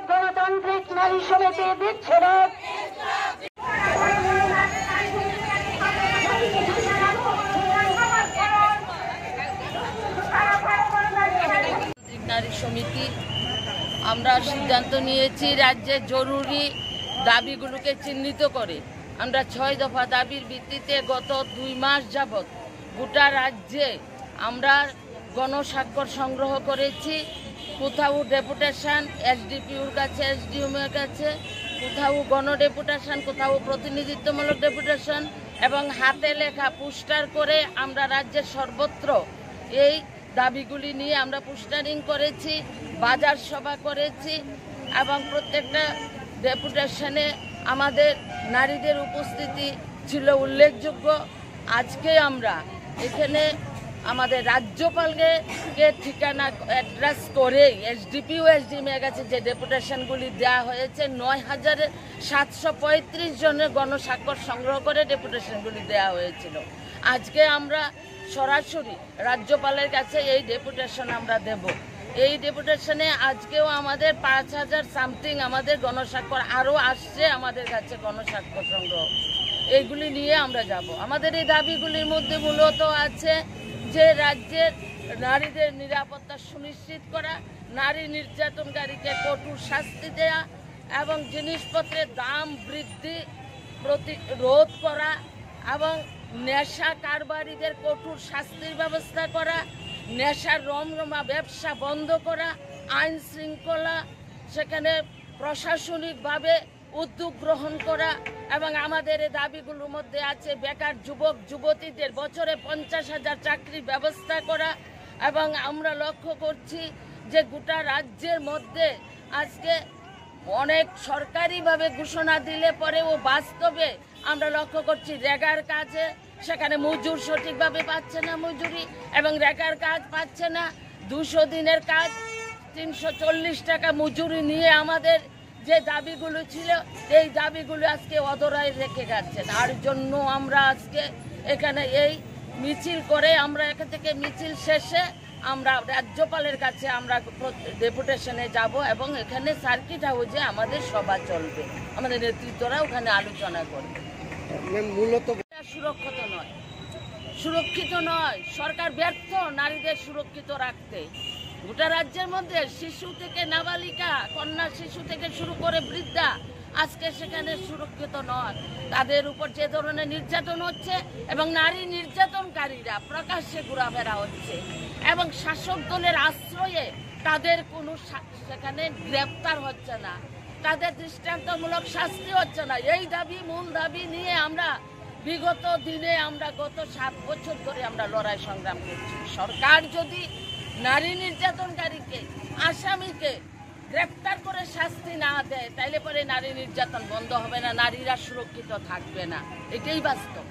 গণতান্ত্রিক নারী সমিতি দিচ্ছে না নারী সমিতি আমরা সিদ্ধান্ত নিয়েছি রাজ্যের জরুরি দাবিগুলোকে চিহ্নিত করে আমরা ৬ দফা দাবির ভিত্তিতে গত ২ মাস যাবৎ গোটা রাজ্যে আমরা গণস্বাক্ষর সংগ্রহ করেছি। কোথাও ডেপুটেশন এসডিপিউর কাছে, এসডিএমের কাছে, কোথাও গণডেপুটেশন, কোথাও প্রতিনিধিত্বমূলক ডেপুটেশন এবং হাতে লেখা পোস্টার করে আমরা রাজ্যের সর্বত্র এই দাবিগুলি নিয়ে আমরা পোস্টারিং করেছি, বাজার সভা করেছি এবং প্রত্যেকটা ডেপুটেশনে আমাদের নারীদের উপস্থিতি ছিল উল্লেখযোগ্য। আজকে আমরা এখানে আমাদের রাজ্যপালকে ঠিকানা অ্যাড্রেস করেই এসডিপিও এসডিএমের কাছে যে ডেপুটেশনগুলি দেওয়া হয়েছে ৯,৭৩৫ জনের গণস্বাক্ষর সংগ্রহ করে ডেপুটেশনগুলি দেওয়া হয়েছিল। আজকে আমরা সরাসরি রাজ্যপালের কাছে এই ডেপুটেশন আমরা দেব। এই ডেপুটেশনে আজকেও আমাদের ৫,০০০ সামথিং আমাদের গণস্বাক্ষর আরও আসছে আমাদের কাছে গণস্বাক্ষর সংগ্রহ। এইগুলি নিয়ে আমরা যাব। আমাদের এই দাবিগুলির মধ্যে মূলত আছে যে রাজ্যের নারীদের নিরাপত্তা সুনিশ্চিত করা, নারী নির্যাতনকারীকে কঠোর শাস্তি দেয়া এবং জিনিসপত্রের দাম বৃদ্ধি প্রতিরোধ করা এবং নেশা কারবারিদের কঠোর শাস্তির ব্যবস্থা করা, নেশার রমরমা ব্যবসা বন্ধ করা, আইন শৃঙ্খলা সেখানে প্রশাসনিকভাবে উদ্যোগ গ্রহণ করা এবং আমাদের এই দাবিগুলোর মধ্যে আছে বেকার যুবক যুবতীদের বছরে ৫০,০০০ চাকরির ব্যবস্থা করা এবং আমরা লক্ষ্য করছি যে গোটা রাজ্যের মধ্যে আজকে অনেক সরকারিভাবে ঘোষণা দিলে পরেও বাস্তবে আমরা লক্ষ্য করছি রেগার কাজে সেখানে মজুর সঠিকভাবে পাচ্ছে না মজুরি এবং রেগার কাজ পাচ্ছে না। ২০০ দিনের কাজ ৩৪০ টাকা মজুরি নিয়ে আমাদের যে দাবিগুলো ছিল এই দাবিগুলো আজকে অধরায় রেখে যাচ্ছে। তার জন্য আমরা আজকে এখানে এই মিছিল করে আমরা এখান থেকে মিছিল শেষে আমরা রাজ্যপালের কাছে আমরা ডেপুটেশনে যাব এবং এখানে সার্কিট হাউসে আমাদের সভা চলবে, আমাদের নেতৃত্বরা ওখানে আলোচনা করবে। মূলত সুরক্ষিত নয়, সরকার ব্যর্থ নারীদের সুরক্ষিত রাখতে। গোটা রাজ্যের মধ্যে শিশু থেকে নাবালিকা, কন্যা শিশু থেকে শুরু করে বৃদ্ধা আজকে সেখানে সুরক্ষিত নয়। তাদের উপর যে ধরনের নির্যাতন হচ্ছে এবং নারী নির্যাতনকারীরা প্রকাশ্যে ঘোরাফেরা হচ্ছে এবং শাসক দলের আশ্রয়ে তাদের কোনো সেখানে গ্রেপ্তার হচ্ছে না, তাদের দৃষ্টান্তমূলক শাস্তি হচ্ছে না। এই দাবি মূল দাবি নিয়ে আমরা বিগত দিনে আমরা গত ৭ বছর ধরে আমরা লড়াই সংগ্রাম করছি। সরকার যদি নারী নির্যাতনকারীকে, আসামিকে গ্রেপ্তার করে শাস্তি না দেয় তাইলে পরে নারী নির্যাতন বন্ধ হবে না, নারীরা সুরক্ষিত থাকবে না, এটাই বাস্তব।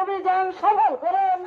অভিযান সফল করেন।